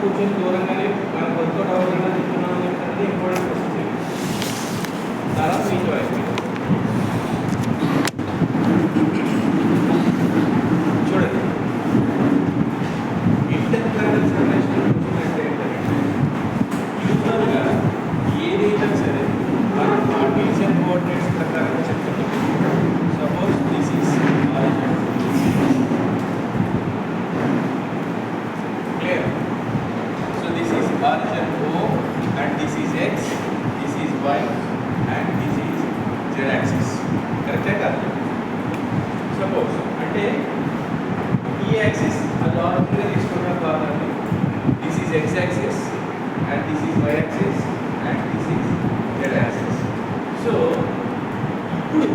కూర్చొని దూరంగానే మనకు వర్కౌట్ అవ్వకుండా చెప్తున్నాం అనేది ఇంపార్టెంట్ క్వశ్చన్. తర్వాత మీ చాయిస్. చూడండి, ఇంటర్కరెంట్ రిలేషన్ అంటే యూజువల్గా ఏదైనా సరే మనం కార్టీసియన్ కోఆర్డినేట్స్ ప్రకారం చెప్తున్నాం. Suppose this is origin. Clear? So this is origin O and this is X, this is Y and this is Z axis. కరెక్టే కాదు? సపోజ్ అంటే ఈ యాక్సిస్ అది ఆరిజిన్గా తీసుకున్నాం కాబట్టి this is X axis and this is Y axis and this is Z axis. So ఇప్పుడు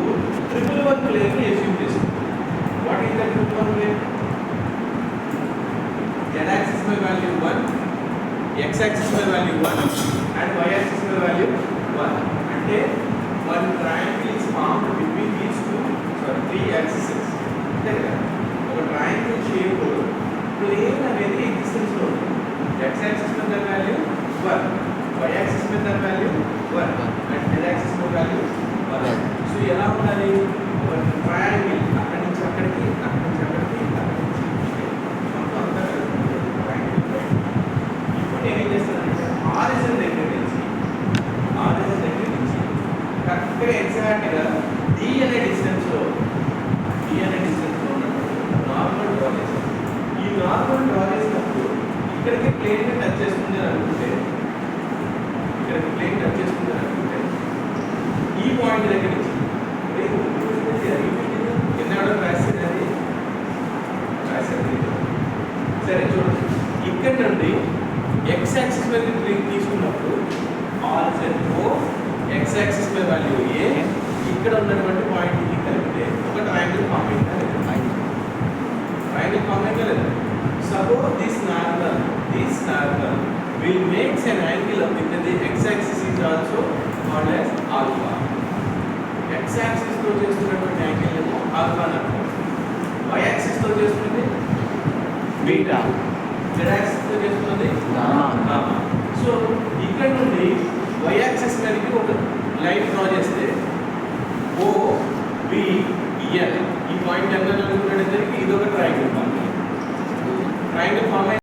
triple one plane assume చేస్తాం. What is the triple one plane? Z axis by value 1, X axis by value 1 and Y axis by value 1. అంటే one triangle is formed between these three axes. అంటే ఒక triangle shape plane అనేది existence లో ఉంది. X axis మీద value 1, Y axis మీద value 1 and Z axis మీద value 1. So ఎలా ఉండాలి? ఒక ట్రయాంగిల్ అక్కడి నుంచి అక్కడికి, అక్కడి నుంచి అక్కడికి, అక్కడి నుంచి మొత్తం అంతా ట్రయాంగిల్. ఇప్పుడు నేను ఏం చేస్తానంటే ఆరిజిన్ దగ్గర నుంచి కరెక్ట్గా ఎగ్జాక్ట్గా D అనే డిస్టెన్స్లో నార్మల్ డ్రా చేస్తాను. ఈ నార్మల్ డ్రా చేసినప్పుడు ఇక్కడికి ప్లేన్ టచ్ చేస్తుంది అని అనుకుంటే, ఈ పాయింట్ దగ్గర నుంచి ఎన్నడో రాసేది అది సరే చూడండి. ఇక్కడ నుండి X యాక్సిస్ మీద తీసుకున్నప్పుడు ఆరిజిన్ O, X యాక్సిస్ మీద వాల్యూ A, ఇక్కడ ఉన్నటువంటి పాయింట్ ఇది కలిపితే ఒక ట్రయాంగిల్ ఫామ్ అయిందా? ట్రయాంగిల్ ఫామ్ అయిందా లేదా? Suppose this narrow will make an angle with the x-axis is also called as alpha. X-axis తో చేస్తున్నటువంటి యాంగిల్ ఏమో ఆల్ఫా అంటారు. Y-axis తో చేస్తున్నది బీటా. Z-axis తో చేస్తున్నది గామా. సో ఇక్కడ నుండి Y-axis మీదకి ఒక లైన్ డ్రా చేస్తే O B N ఈ పాయింట్ ఎంత అనుకున్నట్టు ఇది ఒక ట్రయాంగిల్ ఫామ్.